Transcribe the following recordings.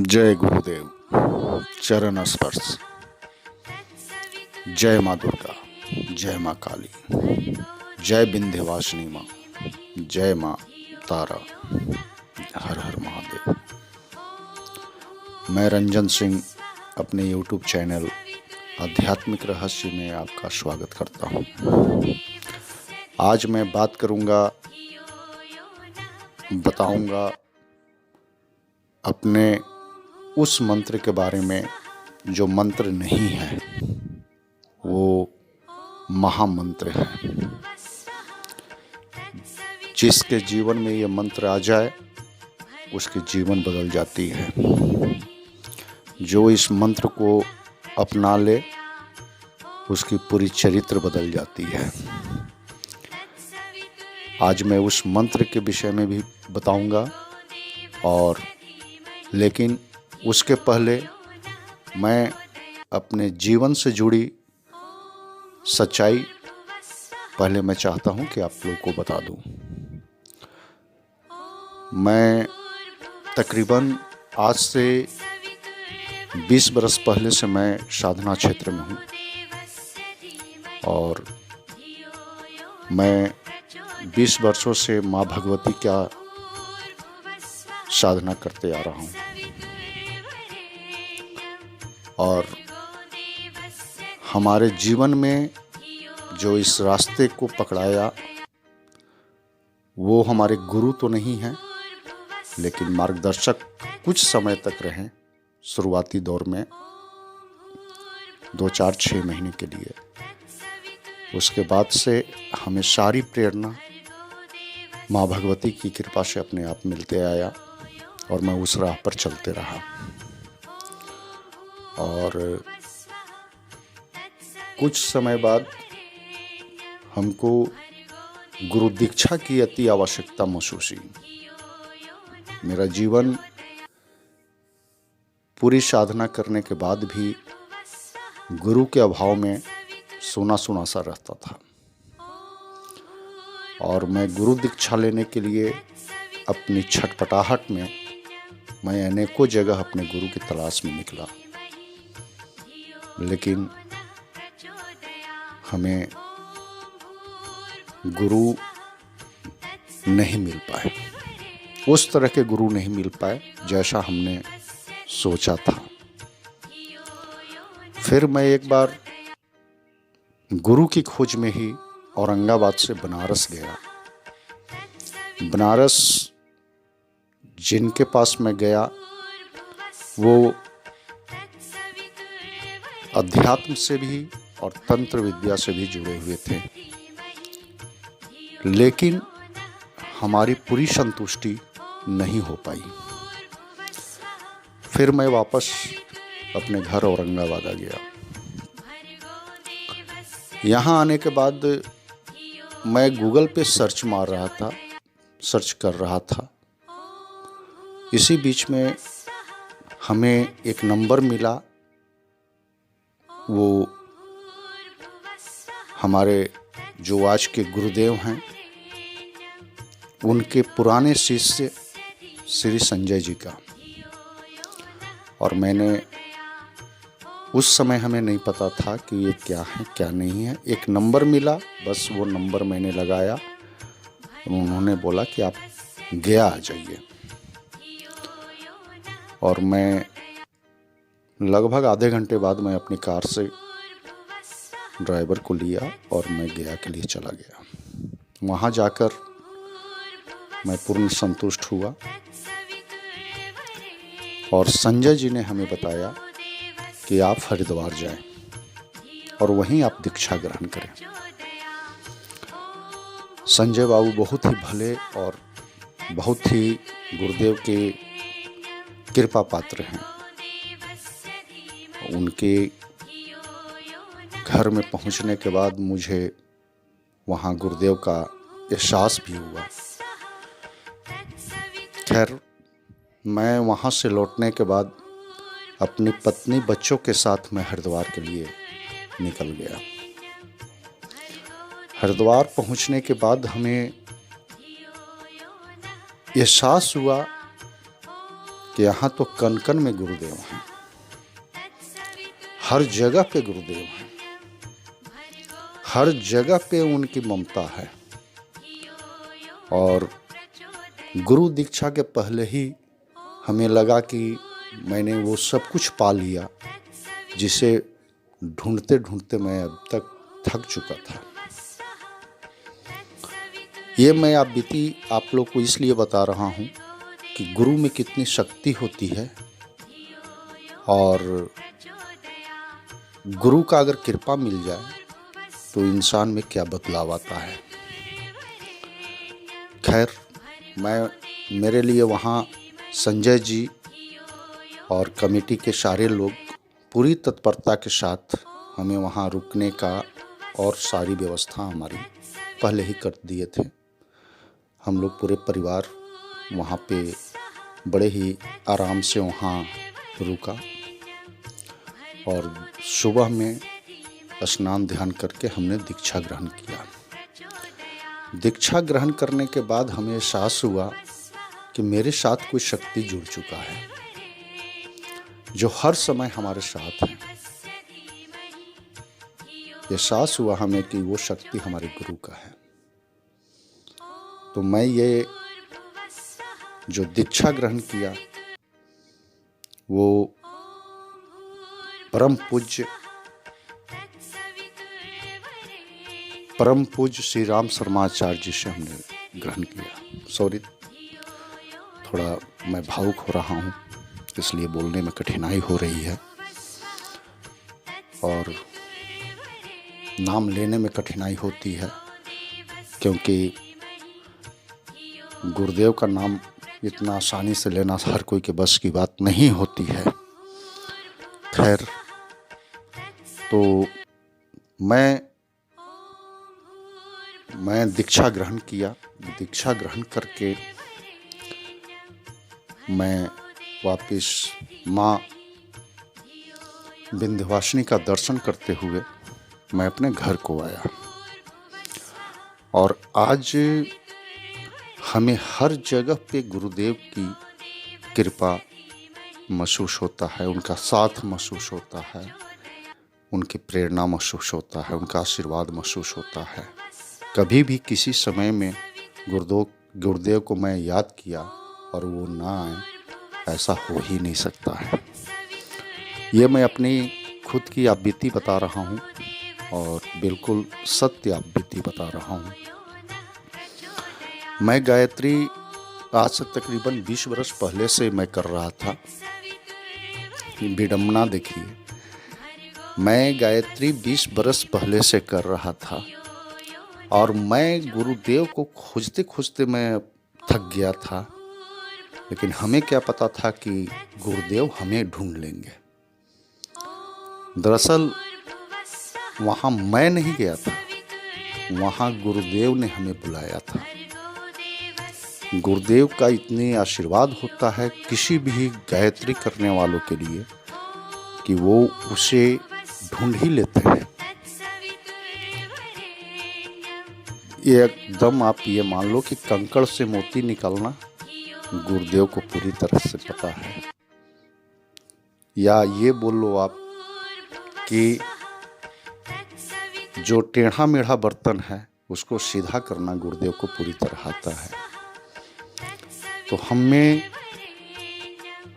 जय गुरुदेव, चरण स्पर्श। जय माँ दुर्गा, जय माँ काली, जय विंध्यवासिनी माँ, जय माँ तारा। हर हर महादेव। मैं रंजन सिंह अपने YouTube चैनल आध्यात्मिक रहस्य में आपका स्वागत करता हूँ। आज मैं बात करूँगा, बताऊँगा अपने उस मंत्र के बारे में जो मंत्र नहीं है, वो महामंत्र है। जिसके जीवन में ये मंत्र आ जाए उसकी जीवन बदल जाती है। जो इस मंत्र को अपना ले उसकी पूरी चरित्र बदल जाती है। आज मैं उस मंत्र के विषय में भी बताऊंगा, और लेकिन उसके पहले मैं अपने जीवन से जुड़ी सच्चाई पहले मैं चाहता हूं कि आप लोग को बता दूं। मैं तकरीबन आज से 20 बरस पहले से मैं साधना क्षेत्र में हूं, और मैं 20 वर्षों से माँ भगवती का साधना करते आ रहा हूं। और हमारे जीवन में जो इस रास्ते को पकड़ाया वो हमारे गुरु तो नहीं हैं, लेकिन मार्गदर्शक कुछ समय तक रहे। शुरुआती दौर में 2-4-6 महीने के लिए। उसके बाद से हमें सारी प्रेरणा माँ भगवती की कृपा से अपने आप मिलते आया, और मैं उस राह पर चलते रहा। और कुछ समय बाद हमको गुरु दीक्षा की अति आवश्यकता महसूस हुई। मेरा जीवन पूरी साधना करने के बाद भी गुरु के अभाव में सूना सूना सा रहता था, और मैं गुरु दीक्षा लेने के लिए अपनी छटपटाहट में मैं अनेकों जगह अपने गुरु की तलाश में निकला, लेकिन हमें गुरु नहीं मिल पाए। उस तरह के गुरु नहीं मिल पाए जैसा हमने सोचा था। फिर मैं एक बार गुरु की खोज में ही औरंगाबाद से बनारस गया। बनारस जिनके पास मैं गया वो अध्यात्म से भी और तंत्र विद्या से भी जुड़े हुए थे, लेकिन हमारी पूरी संतुष्टि नहीं हो पाई। फिर मैं वापस अपने घर औरंगाबाद आ गया। यहाँ आने के बाद मैं गूगल पे सर्च कर रहा था। इसी बीच में हमें एक नंबर मिला। वो हमारे जो आज के गुरुदेव हैं उनके पुराने शिष्य श्री संजय जी का। और मैंने उस समय हमें नहीं पता था कि ये क्या है क्या नहीं है। एक नंबर मिला, बस वो नंबर मैंने लगाया। उन्होंने बोला कि आप गया आ जाइए, और मैं लगभग आधे घंटे बाद मैं अपनी कार से ड्राइवर को लिया और मैं गया के लिए चला गया। वहाँ जाकर मैं पूर्ण संतुष्ट हुआ, और संजय जी ने हमें बताया कि आप हरिद्वार जाएं और वहीं आप दीक्षा ग्रहण करें। संजय बाबू बहुत ही भले और बहुत ही गुरुदेव के कृपा पात्र हैं। उनके घर में पहुंचने के बाद मुझे वहाँ गुरुदेव का एहसास भी हुआ। खैर, मैं वहाँ से लौटने के बाद अपनी पत्नी बच्चों के साथ मैं हरिद्वार के लिए निकल गया। हरिद्वार पहुँचने के बाद हमें एहसास हुआ कि यहाँ तो कण कण में गुरुदेव हैं, हर जगह पे गुरुदेव हैं, हर जगह पे उनकी ममता है। और गुरु दीक्षा के पहले ही हमें लगा कि मैंने वो सब कुछ पा लिया जिसे ढूंढते ढूंढते मैं अब तक थक चुका था। ये मैं आप लोग को इसलिए बता रहा हूँ कि गुरु में कितनी शक्ति होती है और गुरु का अगर कृपा मिल जाए तो इंसान में क्या बदलाव आता है। खैर, मेरे लिए वहाँ संजय जी और कमेटी के सारे लोग पूरी तत्परता के साथ हमें वहाँ रुकने का और सारी व्यवस्था हमारी पहले ही कर दिए थे। हम लोग पूरे परिवार वहाँ पे बड़े ही आराम से वहाँ रुका और सुबह में स्नान ध्यान करके हमने दीक्षा ग्रहण किया। दीक्षा ग्रहण करने के बाद हमें एहसास हुआ कि मेरे साथ कोई शक्ति जुड़ चुका है जो हर समय हमारे साथ है। एहसास हुआ हमें कि वो शक्ति हमारे गुरु का है। तो मैं ये जो दीक्षा ग्रहण किया वो परम पूज्य श्री राम शर्माचार्य जी से हमने ग्रहण किया। सॉरी, थोड़ा मैं भावुक हो रहा हूँ, इसलिए बोलने में कठिनाई हो रही है और नाम लेने में कठिनाई होती है, क्योंकि गुरुदेव का नाम इतना आसानी से लेना हर कोई के बस की बात नहीं होती है। खैर, तो मैं दीक्षा ग्रहण किया। दीक्षा ग्रहण करके मैं वापस माँ विंध्यवासिनी का दर्शन करते हुए मैं अपने घर को आया। और आज हमें हर जगह पे गुरुदेव की कृपा महसूस होता है, उनका साथ महसूस होता है, उनकी प्रेरणा महसूस होता है, उनका आशीर्वाद महसूस होता है। कभी भी किसी समय में गुरुदेव को मैं याद किया और वो ना आए, ऐसा हो ही नहीं सकता है। ये मैं अपनी खुद की आप बीती बता रहा हूँ और बिल्कुल सत्य आप बीती बता रहा हूँ। मैं गायत्री आज से तकरीबन 20 वर्ष पहले से मैं कर रहा था। विडम्बना देखिए, मैं गायत्री 20 वर्ष पहले से कर रहा था और मैं गुरुदेव को खोजते खोजते मैं थक गया था। लेकिन हमें क्या पता था कि गुरुदेव हमें ढूंढ लेंगे। दरअसल वहाँ मैं नहीं गया था, वहाँ गुरुदेव ने हमें बुलाया था। गुरुदेव का इतने आशीर्वाद होता है किसी भी गायत्री करने वालों के लिए कि वो उसे ढूंढ ही लेते हैं। एकदम आप ये मान लो कि कंकड़ से मोती निकालना गुरुदेव को पूरी तरह से पता है। या ये बोल लो आप कि जो टेढ़ा मेढ़ा बर्तन है उसको सीधा करना गुरुदेव को पूरी तरह आता है। तो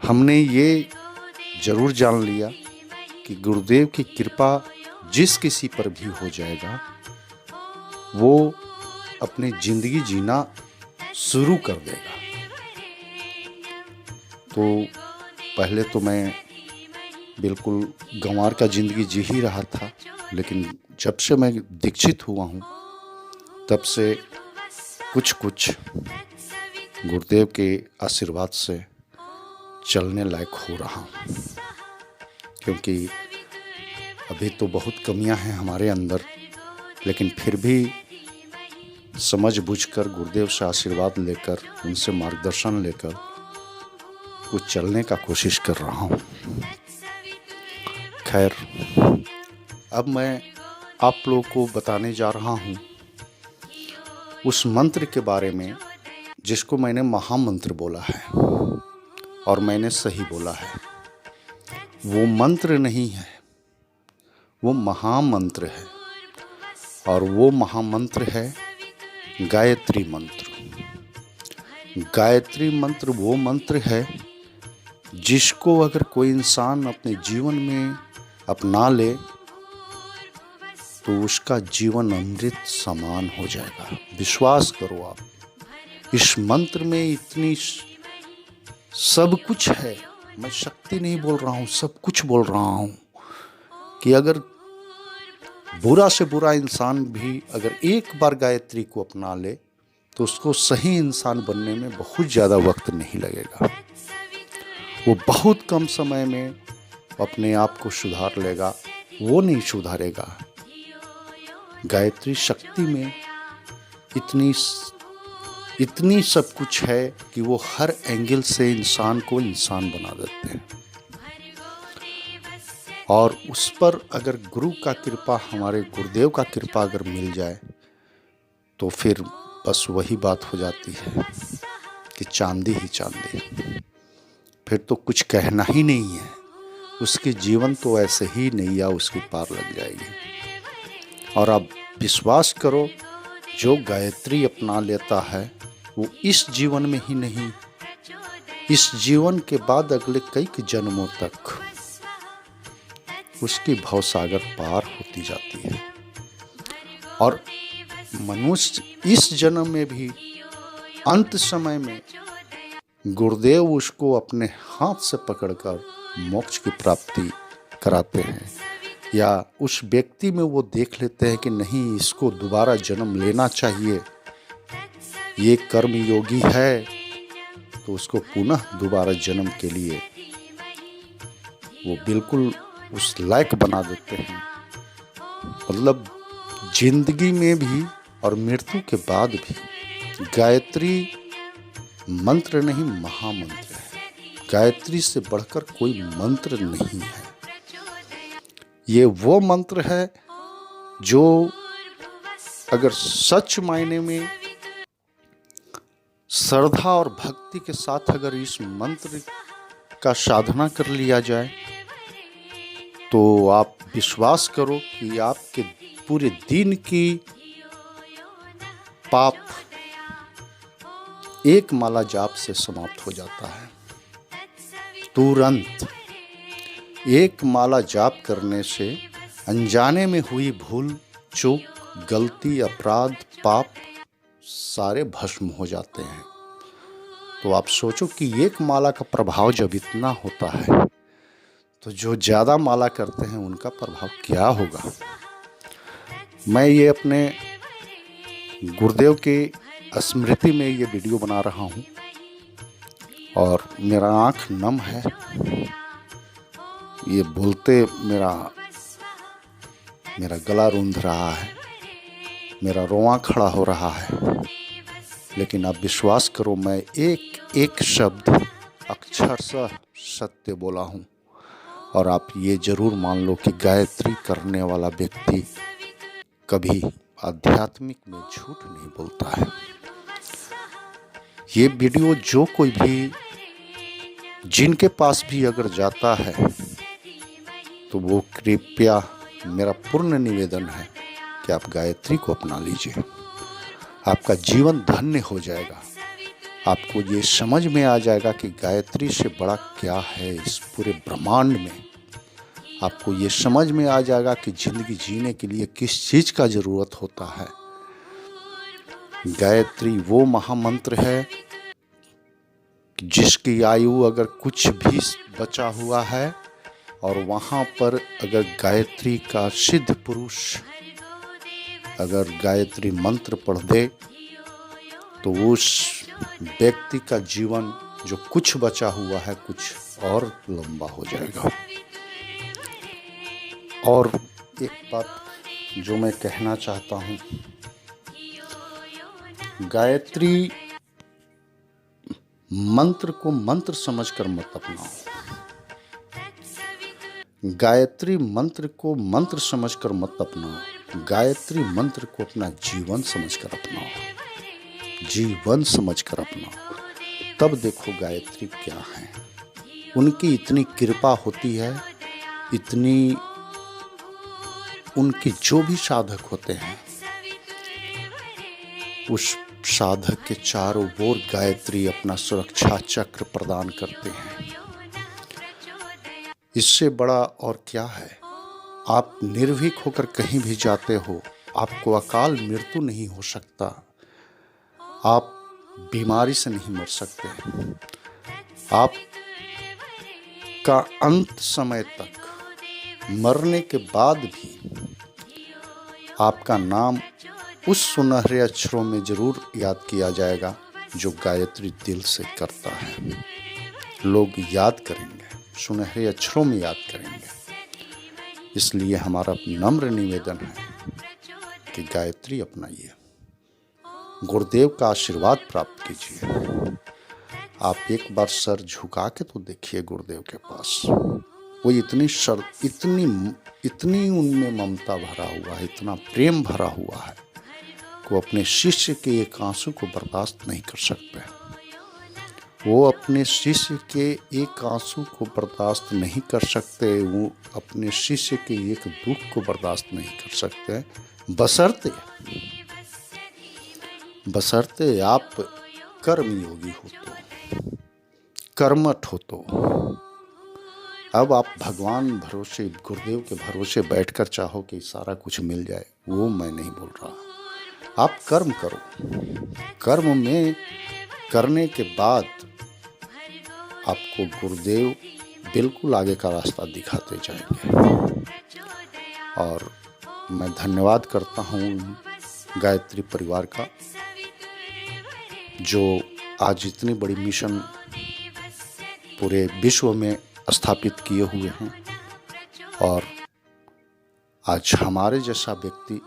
हमने ये जरूर जान लिया कि गुरुदेव की कृपा जिस किसी पर भी हो जाएगा वो अपनी जिंदगी जीना शुरू कर देगा। तो पहले तो मैं बिल्कुल गंवार का ज़िंदगी जी ही रहा था, लेकिन जब से मैं दीक्षित हुआ हूँ तब से कुछ गुरुदेव के आशीर्वाद से चलने लायक हो रहा हूँ। क्योंकि अभी तो बहुत कमियां हैं हमारे अंदर, लेकिन फिर भी समझ बूझकर गुरुदेव से आशीर्वाद लेकर, उनसे मार्गदर्शन लेकर कुछ चलने का कोशिश कर रहा हूँ। खैर, अब मैं आप लोगों को बताने जा रहा हूँ उस मंत्र के बारे में जिसको मैंने महामंत्र बोला है। और मैंने सही बोला है। वो मंत्र नहीं है, वो महामंत्र है, और वो महामंत्र है गायत्री मंत्र। गायत्री मंत्र वो मंत्र है जिसको अगर कोई इंसान अपने जीवन में अपना ले तो उसका जीवन अमृत समान हो जाएगा। विश्वास करो आप, इस मंत्र में इतनी सब कुछ है। मैं शक्ति नहीं बोल रहा हूँ, सब कुछ बोल रहा हूँ कि अगर बुरा से बुरा इंसान भी अगर एक बार गायत्री को अपना ले तो उसको सही इंसान बनने में बहुत ज़्यादा वक्त नहीं लगेगा। वो बहुत कम समय में अपने आप को सुधार लेगा, वो नहीं सुधारेगा। गायत्री शक्ति में इतनी सब कुछ है कि वो हर एंगल से इंसान को इंसान बना देते हैं। और उस पर अगर गुरु का कृपा, हमारे गुरुदेव का कृपा अगर मिल जाए तो फिर बस वही बात हो जाती है कि चांदी ही चांदी। फिर तो कुछ कहना ही नहीं है, उसके जीवन तो ऐसे ही नैया उसकी पार लग जाएगी। और आप विश्वास करो, जो गायत्री अपना लेता है वो इस जीवन में ही नहीं, इस जीवन के बाद अगले कई जन्मों तक उसकी भवसागर पार होती जाती है। और मनुष्य इस जन्म में भी अंत समय में गुरुदेव उसको अपने हाथ से पकड़कर मोक्ष की प्राप्ति कराते हैं, या उस व्यक्ति में वो देख लेते हैं कि नहीं, इसको दोबारा जन्म लेना चाहिए, ये कर्म योगी है, तो उसको पुनः दोबारा जन्म के लिए वो बिल्कुल उस लायक बना देते हैं। मतलब जिंदगी में भी और मृत्यु के बाद भी गायत्री मंत्र नहीं, महामंत्र है। गायत्री से बढ़कर कोई मंत्र नहीं है। ये वो मंत्र है जो अगर सच मायने में श्रद्धा और भक्ति के साथ अगर इस मंत्र का साधना कर लिया जाए तो आप विश्वास करो कि आपके पूरे दिन की पाप एक माला जाप से समाप्त हो जाता है। तुरंत एक माला जाप करने से अनजाने में हुई भूल, चूक, गलती, अपराध, पाप सारे भस्म हो जाते हैं। तो आप सोचो कि एक माला का प्रभाव जब इतना होता है तो जो ज़्यादा माला करते हैं उनका प्रभाव क्या होगा। मैं ये अपने गुरुदेव के स्मृति में ये वीडियो बना रहा हूँ और मेरा आँख नम है। ये बोलते मेरा गला रूंध रहा है, मेरा रोआं खड़ा हो रहा है। लेकिन आप विश्वास करो, मैं एक एक शब्द अक्षरशः सत्य बोला हूँ। और आप ये जरूर मान लो कि गायत्री करने वाला व्यक्ति कभी आध्यात्मिक में झूठ नहीं बोलता है। ये वीडियो जो कोई भी जिनके पास भी अगर जाता है तो वो कृपया, मेरा पूर्ण निवेदन है कि आप गायत्री को अपना लीजिए। आपका जीवन धन्य हो जाएगा। आपको ये समझ में आ जाएगा कि गायत्री से बड़ा क्या है इस पूरे ब्रह्मांड में। आपको ये समझ में आ जाएगा कि जिंदगी जीने के लिए किस चीज़ का ज़रूरत होता है। गायत्री वो महामंत्र है जिसकी आयु अगर कुछ भी बचा हुआ है और वहाँ पर अगर गायत्री का सिद्ध पुरुष अगर गायत्री मंत्र पढ़ दे तो उस व्यक्ति का जीवन जो कुछ बचा हुआ है कुछ और लंबा हो जाएगा। और एक बात जो मैं कहना चाहता हूँ, गायत्री मंत्र को मंत्र समझकर मत अपनाओ। गायत्री मंत्र को मंत्र समझकर मत अपनाओ। गायत्री मंत्र को अपना जीवन समझकर अपनाओ। जीवन समझकर अपनाओ, तब देखो गायत्री क्या है। उनकी इतनी कृपा होती है, इतनी उनके जो भी साधक होते हैं उस साधक के चारों ओर गायत्री अपना सुरक्षा चक्र प्रदान करते हैं। इससे बड़ा और क्या है। आप निर्भीक होकर कहीं भी जाते हो, आपको अकाल मृत्यु नहीं हो सकता, आप बीमारी से नहीं मर सकते। आप का अंत समय तक मरने के बाद भी आपका नाम उस सुनहरे अक्षरों में जरूर याद किया जाएगा जो गायत्री दिल से करता है। लोग याद करेंगे, सुनहरे अक्षरों में याद करेंगे। इसलिए हमारा नम्र निवेदन है कि गायत्री अपनाइए, गुरुदेव का आशीर्वाद प्राप्त कीजिए। आप एक बार सर झुका के तो देखिए गुरुदेव के पास। वो इतनी उनमें ममता भरा हुआ है, इतना प्रेम भरा हुआ है कि वो अपने शिष्य के एक आंसू को बर्दाश्त नहीं कर सकते। वो अपने शिष्य के एक आंसू को बर्दाश्त नहीं कर सकते, वो अपने शिष्य के एक दुख को बर्दाश्त नहीं कर सकते, बशर्ते आप कर्मयोगी हो तो, कर्मठ हो तो। अब आप भगवान भरोसे, गुरुदेव के भरोसे बैठकर चाहो कि सारा कुछ मिल जाए, वो मैं नहीं बोल रहा। आप कर्म करो, कर्म में करने के बाद आपको गुरुदेव बिल्कुल आगे का रास्ता दिखाते जाएंगे। और मैं धन्यवाद करता हूँ गायत्री परिवार का, जो आज इतनी बड़ी मिशन पूरे विश्व में स्थापित किए हुए हैं। और आज हमारे जैसा व्यक्ति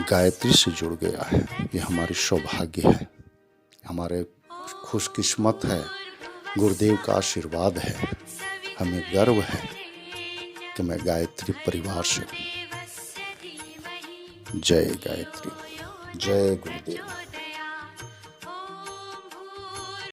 गायत्री से जुड़ गया है, ये हमारी सौभाग्य है, हमारे खुशकिस्मत है, गुरुदेव का आशीर्वाद है। हमें गर्व है कि मैं गायत्री परिवार से हूँ। जय गायत्री, जय गुरुदेव।